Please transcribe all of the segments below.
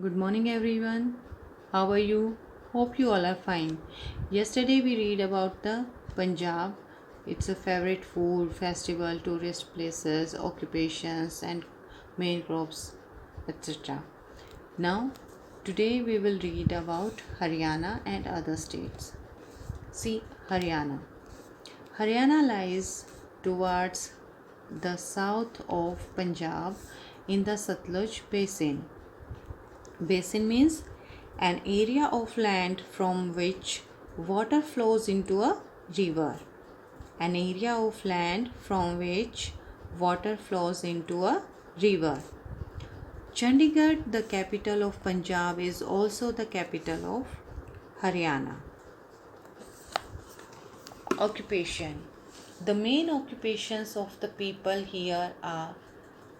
Good morning, everyone. How are you? Hope you all are fine. Yesterday we read about the Punjab. It's a favorite food, festival, tourist places, occupations, and main crops, etc. Now, today we will read about Haryana and other states. See, Haryana. Haryana lies towards the south of Punjab in the Satluj Basin. Basin means an area of land from which water flows into a river. An area of land from which water flows into a river. Chandigarh, the capital of Punjab, is also the capital of Haryana. Occupation. The main occupations of the people here are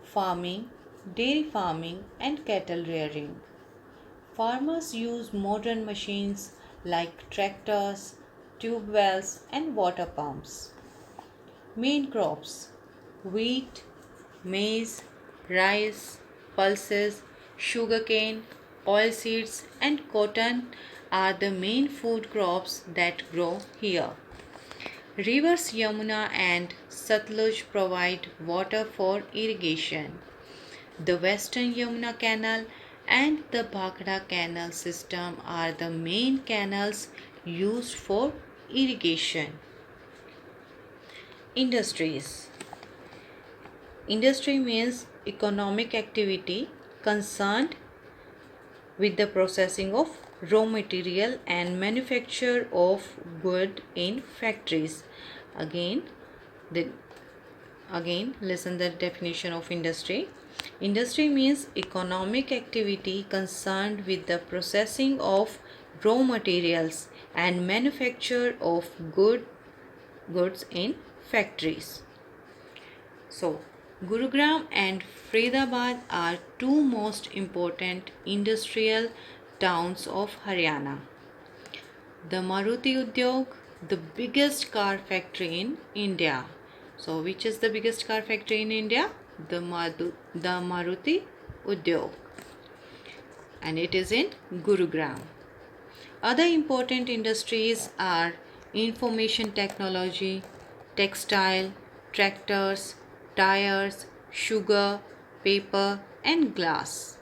farming, dairy farming, and cattle rearing. Farmers use modern machines like tractors, tube wells, and water pumps. Main crops: wheat, maize, rice, pulses, sugarcane, oilseeds, and cotton are the main food crops that grow here. Rivers Yamuna and Satluj provide water for irrigation. The Western Yamuna Canal and the Bhakra Canal system are the main canals used for irrigation. Industries. Industry means economic activity concerned with the processing of raw material and manufacture of good in factories. Again, the Again, listen the definition of industry. Industry means economic activity concerned with the processing of raw materials and manufacture of goods in factories. So, Gurugram and Faridabad are two most important industrial towns of Haryana. The Maruti Udyog, the biggest car factory in India. So, which is the biggest car factory in India? The Maruti Udyog, and it is in Gurugram. Other important industries are information technology, textile, tractors, tires, sugar, paper, and glass.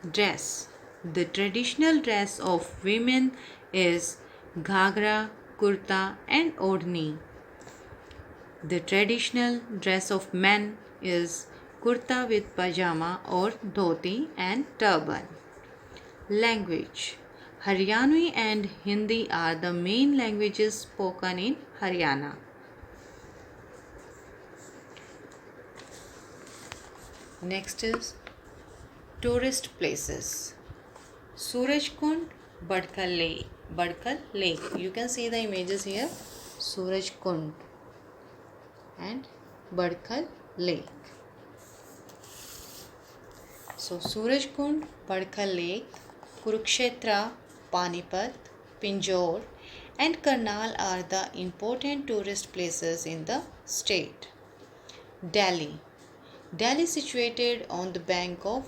Dress. The traditional dress of women is ghagra, kurta, and odhni. The traditional dress of men is kurta with pajama or dhoti and turban. Language. Haryanvi and Hindi are the main languages spoken in Haryana. Next is tourist places. Surajkund, Badkal Lake. You can see the images here. Surajkund and Badkal Lake. So Surajkund, Badkal Lake, Kurukshetra, Panipat, Pinjore, and Karnal are the important tourist places in the state. Delhi. Delhi, situated on the bank of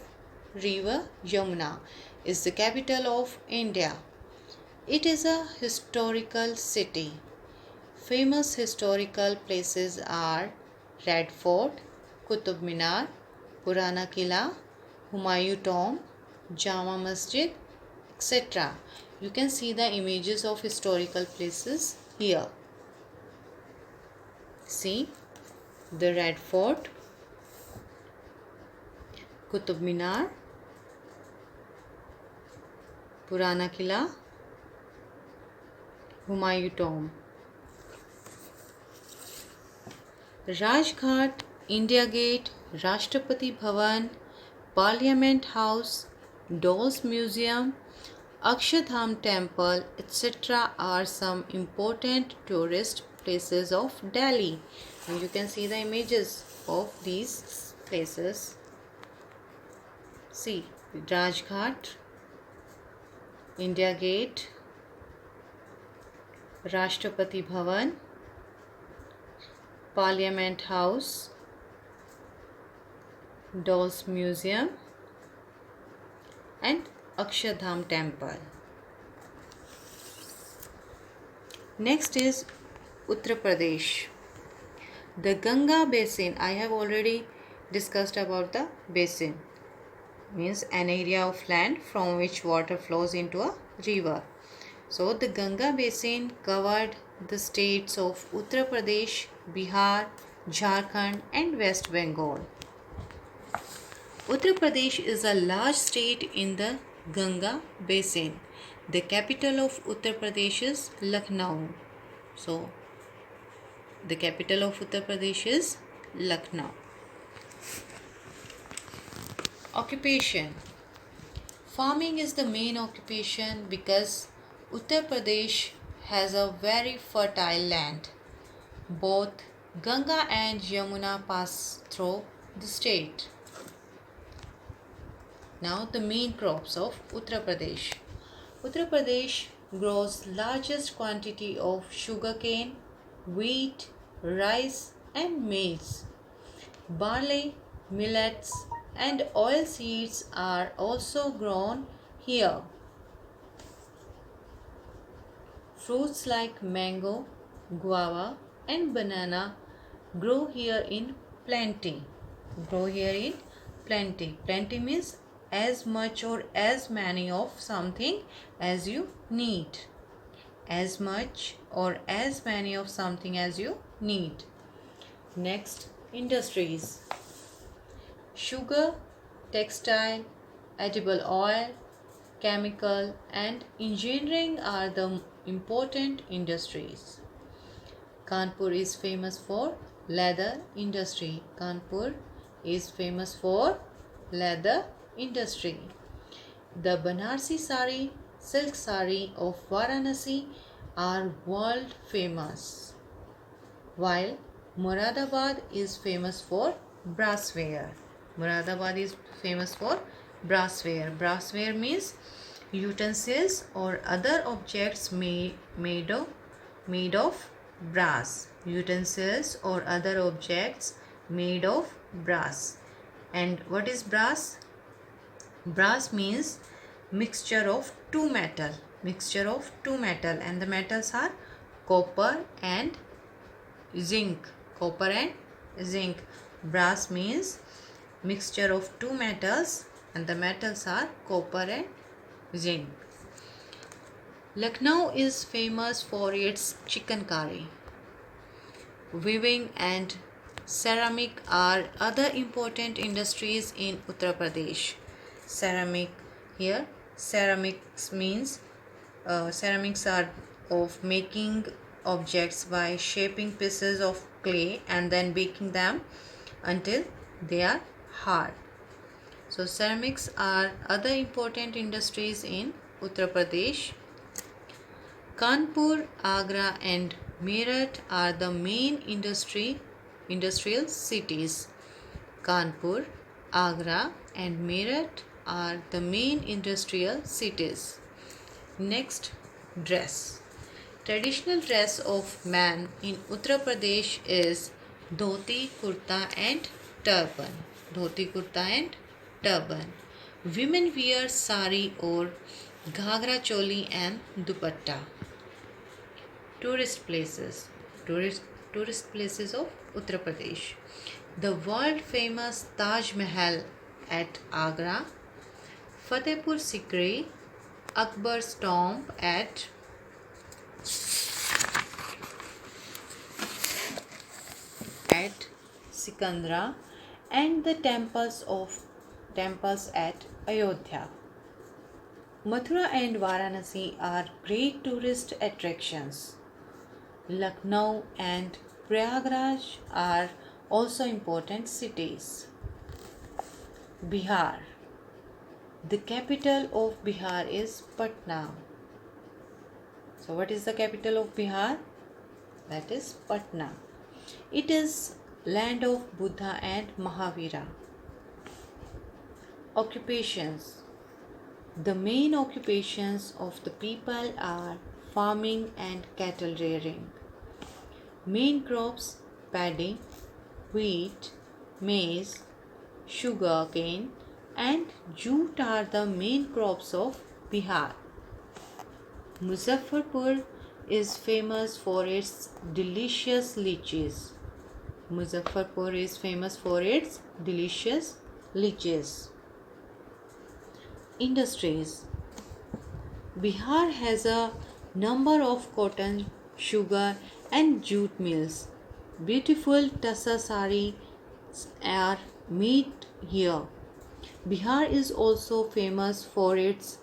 river Yamuna, is the capital of India. It is a historical city. Famous historical places are Red Fort, Qutub Minar, Purana Killa, Humayun Tomb, Jama Masjid, etc. You can see the images of historical places here. See the Red Fort, Qutub Minar, Purana Killa, Humayun Tomb. Rajghat, India Gate, Rashtrapati Bhavan, Parliament House, Dolls Museum, Akshardham Temple, etc. are some important tourist places of Delhi. And you can see the images of these places. See Rajghat, India Gate, Rashtrapati Bhavan, Parliament House, Dolls Museum, and Akshardham temple. Next is Uttar Pradesh. The Ganga basin, I have already discussed about the basin, means an area of land from which water flows into a river. So the Ganga basin covered the states of Uttar Pradesh, Bihar, Jharkhand and West Bengal. Uttar Pradesh is a large state in the Ganga basin. The capital of Uttar Pradesh is Lucknow. So the capital of Uttar Pradesh is Lucknow. Occupation. Farming is the main occupation because Uttar Pradesh has a very fertile land. Both Ganga and Yamuna pass through the state. Now the main crops of Uttar Pradesh. Uttar Pradesh grows largest quantity of sugarcane, wheat, rice and maize. Barley, millets and oil seeds are also grown here. Fruits like mango, guava and banana grow here in plenty. Plenty means as much or as many of something as you need. As much or as many of something as you need. Next, industries. Sugar, textile, edible oil, chemical and engineering are the important industries. Kanpur is famous for leather industry. Kanpur is famous for leather industry. The Banarsi sari, silk sari of Varanasi are world famous, while Moradabad is famous for brassware. Moradabad is famous for brassware. Brassware means utensils or other objects made of brass. Utensils or other objects made of brass. And what is brass? Brass means mixture of two metal. And the metals are copper and zinc. Brass means mixture of two metals and the metals are copper and zinc. Lucknow is famous for its chicken curry. Weaving and ceramic are other important industries in Uttar Pradesh. Ceramics means ceramics are of making objects by shaping pieces of clay and then baking them until they are hard. So ceramics are other important industries in Uttar Pradesh. Kanpur, Agra and Meerut are the main industrial cities. Kanpur, Agra and Meerut are the main industrial cities. Next, dress. Traditional dress of man in Uttar Pradesh is dhoti, kurta and turban. Women wear sari or ghagra choli and dupatta. Tourist places of Uttar Pradesh. The world famous Taj Mahal at Agra, Fatehpur Sikri, Akbar's tomb at Sikandra and the temples at Ayodhya. Mathura and Varanasi are great tourist attractions. Lucknow and Prayagraj are also important cities. Bihar. The capital of Bihar is Patna. So what is the capital of Bihar? That is Patna. It is land of Buddha and Mahavira. Occupations. The main occupations of the people are farming and cattle rearing. Main crops: paddy, wheat, maize, sugarcane, and jute are the main crops of Bihar. Muzaffarpur is famous for its delicious lychees. Muzaffarpur is famous for its delicious lychees. Industries. Bihar has a number of cotton, sugar, and jute mills. Beautiful tassa saris are made here. Bihar is also famous for its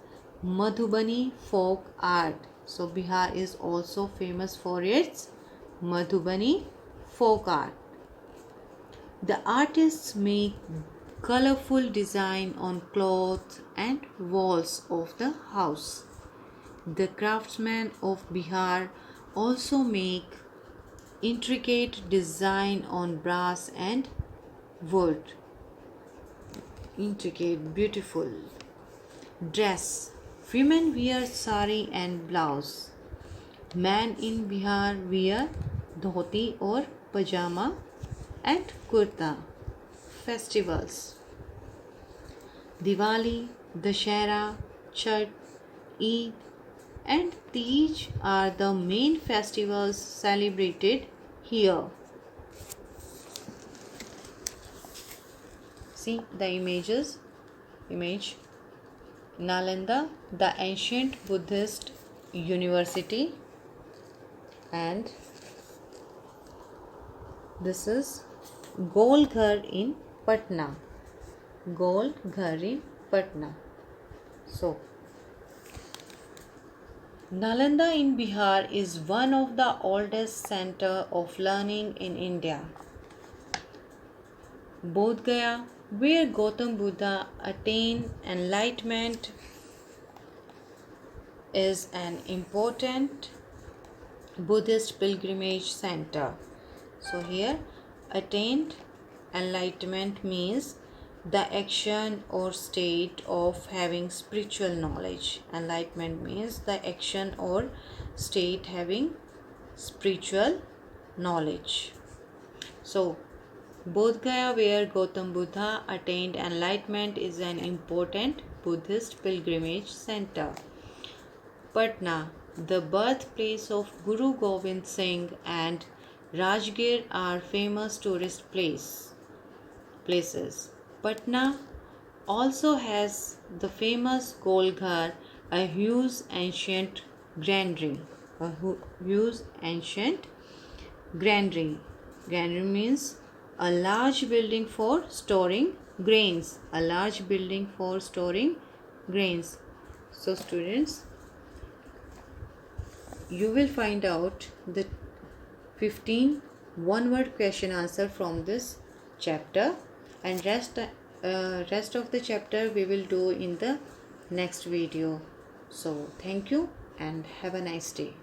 Madhubani folk art. So Bihar is also famous for its Madhubani folk art. The artists make colorful design on cloth and walls of the house. The craftsmen of Bihar also make intricate design on brass and wood. Intricate, beautiful. Dress. Women wear sari and blouse. Men in Bihar wear dhoti or pajama and kurta. Festivals. Diwali, Dashera, Chhat, Eid and Tej are the main festivals celebrated here. See the image. Nalanda, the ancient Buddhist university, and this is Gol Ghar in Patna. Gol Ghar in Patna. So, Nalanda in Bihar is one of the oldest center of learning in India. Bodh Gaya, where Gautam Buddha attained enlightenment, is an important Buddhist pilgrimage center. So here, attained enlightenment means the action or state of having spiritual knowledge. Enlightenment means the action or state having spiritual knowledge. So, Bodh Gaya, where Gautam Buddha attained enlightenment, is an important Buddhist pilgrimage center. Patna, the birthplace of Guru Gobind Singh, and Rajgir are famous tourist places. Patna also has the famous Gol Ghar, a huge ancient granary. A huge ancient granary. Granary means a large building for storing grains. A large building for storing grains. So students, you will find out the 15 one-word question answer from this chapter, and rest of the chapter we will do in the next video. So thank you and have a nice day.